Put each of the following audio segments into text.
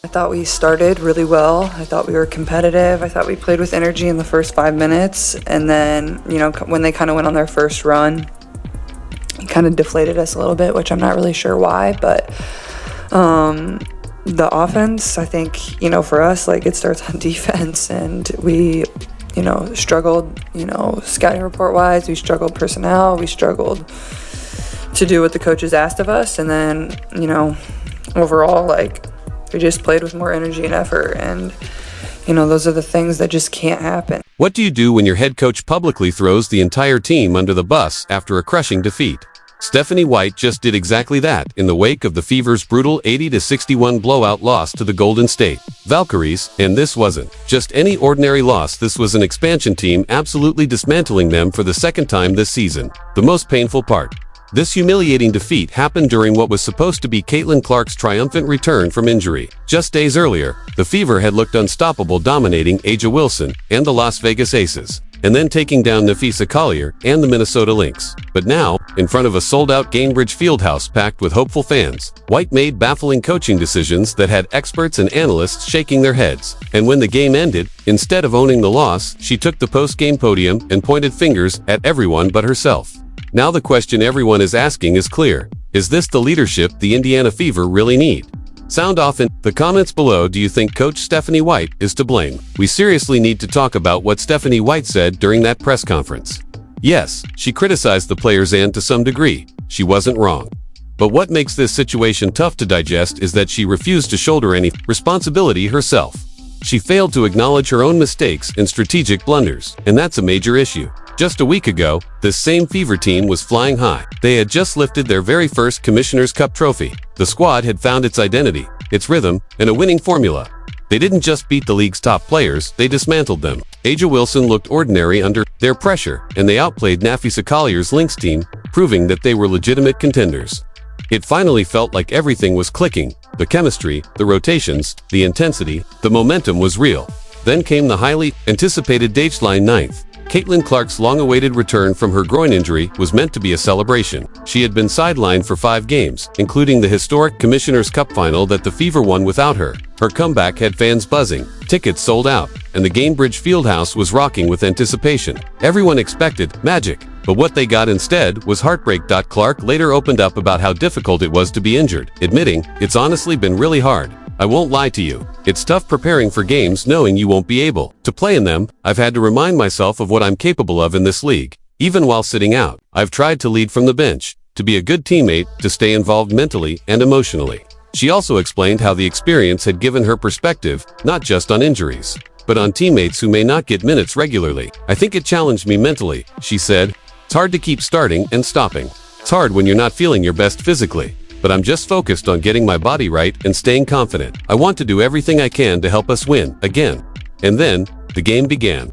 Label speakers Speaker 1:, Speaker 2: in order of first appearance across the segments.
Speaker 1: I thought we started really well. I thought we were competitive. I thought we played with energy in the first 5 minutes. And then, when they kind of went on their first run, it kind of deflated us a little bit, which I'm not really sure why. But the offense, I think, for us, it starts on defense. And we, struggled, scouting report-wise. We struggled personnel. We struggled to do what the coaches asked of us. And then, overall, we just played with more energy and effort, and, those are the things that just can't happen.
Speaker 2: What do you do when your head coach publicly throws the entire team under the bus after a crushing defeat? Stephanie White just did exactly that in the wake of the Fever's brutal 80-61 blowout loss to the Golden State Valkyries, and this wasn't just any ordinary loss. This was an expansion team absolutely dismantling them for the second time this season. The most painful part: this humiliating defeat happened during what was supposed to be Caitlin Clark's triumphant return from injury. Just days earlier, the Fever had looked unstoppable, dominating A'ja Wilson and the Las Vegas Aces, and then taking down Napheesa Collier and the Minnesota Lynx. But now, in front of a sold-out Gainbridge Fieldhouse packed with hopeful fans, White made baffling coaching decisions that had experts and analysts shaking their heads. And when the game ended, instead of owning the loss, she took the post-game podium and pointed fingers at everyone but herself. Now the question everyone is asking is clear: is this the leadership the Indiana Fever really need? Sound off in the comments below. Do you think Coach Stephanie White is to blame? We seriously need to talk about what Stephanie White said during that press conference. Yes, she criticized the players, and to some degree, she wasn't wrong. But what makes this situation tough to digest is that she refused to shoulder any responsibility herself. She failed to acknowledge her own mistakes and strategic blunders, and that's a major issue. Just a week ago, this same Fever team was flying high. They had just lifted their very first Commissioner's Cup trophy. The squad had found its identity, its rhythm, and a winning formula. They didn't just beat the league's top players, they dismantled them. A'ja Wilson looked ordinary under their pressure, and they outplayed Napheesa Collier's Lynx team, proving that they were legitimate contenders. It finally felt like everything was clicking. The chemistry, the rotations, the intensity, the momentum was real. Then came the highly anticipated Dateline 9th. Caitlin Clark's long-awaited return from her groin injury was meant to be a celebration. She had been sidelined for 5 games, including the historic Commissioner's Cup final that the Fever won without her. Her comeback had fans buzzing, tickets sold out, and the Gainbridge Fieldhouse was rocking with anticipation. Everyone expected magic, but what they got instead was heartbreak. Clark later opened up about how difficult it was to be injured, admitting, "It's honestly been really hard. I won't lie to you. It's tough preparing for games knowing you won't be able to play in them. I've had to remind myself of what I'm capable of in this league. Even while sitting out, I've tried to lead from the bench, to be a good teammate, to stay involved mentally and emotionally." She also explained how the experience had given her perspective, not just on injuries, but on teammates who may not get minutes regularly. "I think it challenged me mentally," she said. "It's hard to keep starting and stopping. It's hard when you're not feeling your best physically. But I'm just focused on getting my body right and staying confident. I want to do everything I can to help us win, again." And then, the game began.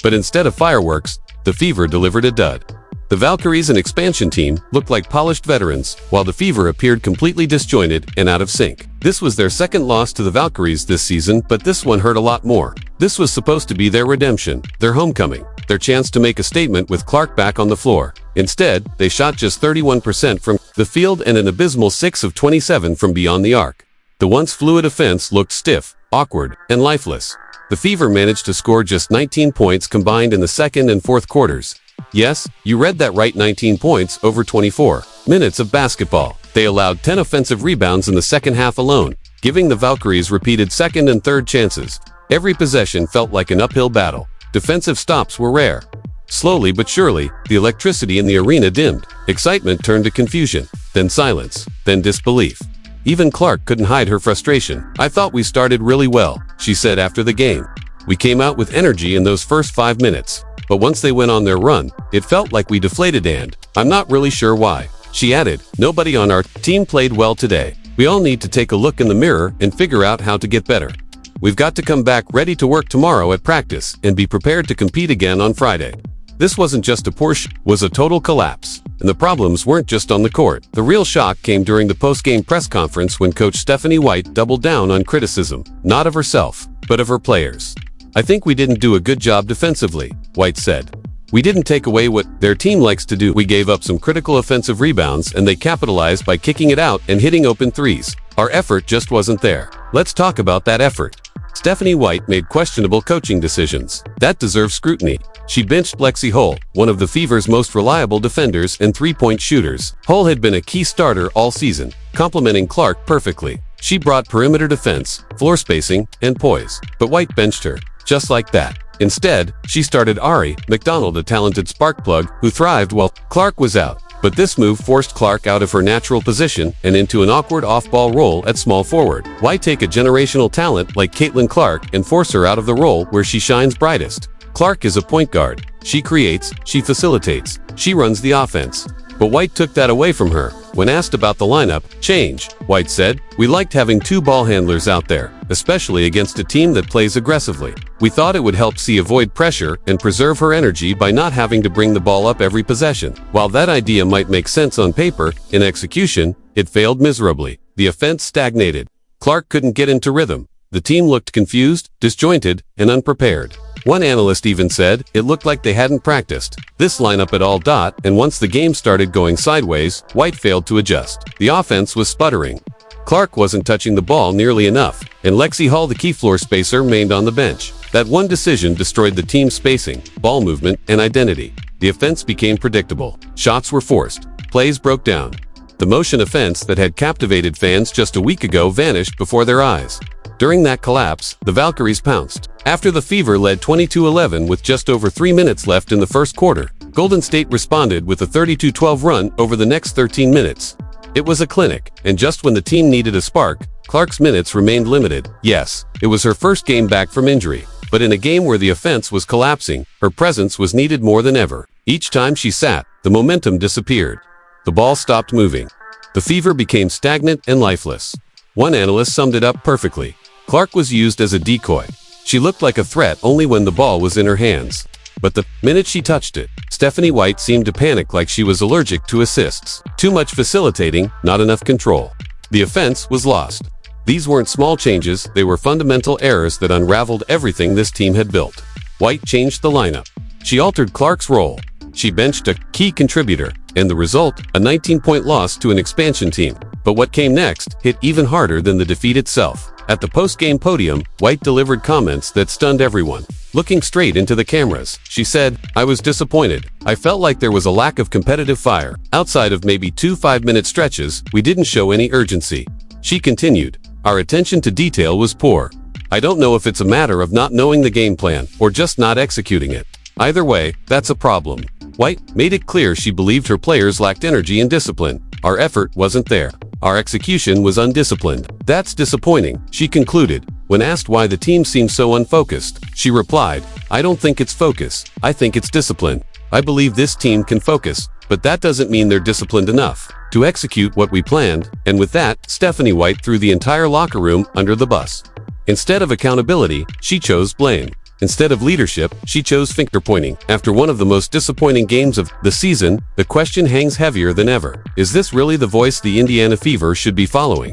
Speaker 2: But instead of fireworks, the Fever delivered a dud. The Valkyries, an expansion team, looked like polished veterans, while the Fever appeared completely disjointed and out of sync. This was their second loss to the Valkyries this season, but this one hurt a lot more. This was supposed to be their redemption, their homecoming, their chance to make a statement with Clark back on the floor. Instead, they shot just 31% from the field and an abysmal 6 of 27 from beyond the arc. The once fluid offense looked stiff, awkward, and lifeless. The Fever managed to score just 19 points combined in the second and fourth quarters. Yes, you read that right, 19 points over 24 minutes of basketball. They allowed 10 offensive rebounds in the second half alone, giving the Valkyries repeated second and third chances. Every possession felt like an uphill battle. Defensive stops were rare. Slowly but surely, the electricity in the arena dimmed. Excitement turned to confusion, then silence, then disbelief. Even Clark couldn't hide her frustration. "I thought we started really well," she said after the game. "We came out with energy in those first 5 minutes. But once they went on their run, it felt like we deflated, and I'm not really sure why." She added, "Nobody on our team played well today. We all need to take a look in the mirror and figure out how to get better. We've got to come back ready to work tomorrow at practice and be prepared to compete again on Friday." This wasn't just a push, it was a total collapse. And the problems weren't just on the court. The real shock came during the post-game press conference when Coach Stephanie White doubled down on criticism, not of herself, but of her players. "I think we didn't do a good job defensively," White said. "We didn't take away what their team likes to do. We gave up some critical offensive rebounds, and they capitalized by kicking it out and hitting open threes. Our effort just wasn't there. Let's talk about that effort. Stephanie White made questionable coaching decisions. That deserves scrutiny. She benched Lexi Hull, one of the Fever's most reliable defenders and three-point shooters. Hull had been a key starter all season, complementing Clark perfectly. She brought perimeter defense, floor spacing, and poise. But White benched her, just like that. Instead, she started Ari McDonald, a talented spark plug who thrived while Clark was out. But this move forced Clark out of her natural position and into an awkward off-ball role at small forward. Why take a generational talent like Caitlin Clark and force her out of the role where she shines brightest? Clark is a point guard. She creates, she facilitates, she runs the offense. But White took that away from her. When asked about the lineup change, White said, "We liked having two ball handlers out there, especially against a team that plays aggressively. We thought it would help C avoid pressure and preserve her energy by not having to bring the ball up every possession." While that idea might make sense on paper, in execution, it failed miserably. The offense stagnated. Clark couldn't get into rhythm. The team looked confused, disjointed, and unprepared. One analyst even said it looked like they hadn't practiced this lineup at all. And once the game started going sideways, White failed to adjust. The offense was sputtering. Clark wasn't touching the ball nearly enough, and Lexi Hull, the key floor spacer, remained on the bench. That one decision destroyed the team's spacing, ball movement, and identity. The offense became predictable. Shots were forced. Plays broke down. The motion offense that had captivated fans just a week ago vanished before their eyes. During that collapse, the Valkyries pounced. After the Fever led 22-11 with just over 3 minutes left in the first quarter, Golden State responded with a 32-12 run over the next 13 minutes. It was a clinic, and just when the team needed a spark, Clark's minutes remained limited. Yes, it was her first game back from injury, but in a game where the offense was collapsing, her presence was needed more than ever. Each time she sat, the momentum disappeared. The ball stopped moving. The Fever became stagnant and lifeless. One analyst summed it up perfectly. Clark was used as a decoy. She looked like a threat only when the ball was in her hands. But the minute she touched it, Stephanie White seemed to panic like she was allergic to assists. Too much facilitating, not enough control. The offense was lost. These weren't small changes, they were fundamental errors that unraveled everything this team had built. White changed the lineup. She altered Clark's role. She benched a key contributor, and the result, a 19-point loss to an expansion team. But what came next hit even harder than the defeat itself. At the post-game podium, White delivered comments that stunned everyone. Looking straight into the cameras, she said, "I was disappointed. I felt like there was a lack of competitive fire. Outside of maybe 2 5-minute stretches, we didn't show any urgency." She continued, "Our attention to detail was poor. I don't know if it's a matter of not knowing the game plan or just not executing it. Either way, that's a problem." White made it clear she believed her players lacked energy and discipline. "Our effort wasn't there. Our execution was undisciplined. That's disappointing," she concluded. When asked why the team seemed so unfocused, she replied, "I don't think it's focus. I think it's discipline. I believe this team can focus, but that doesn't mean they're disciplined enough to execute what we planned." And with that, Stephanie White threw the entire locker room under the bus. Instead of accountability, she chose blame. Instead of leadership, she chose finger-pointing. After one of the most disappointing games of the season, the question hangs heavier than ever. Is this really the voice the Indiana Fever should be following?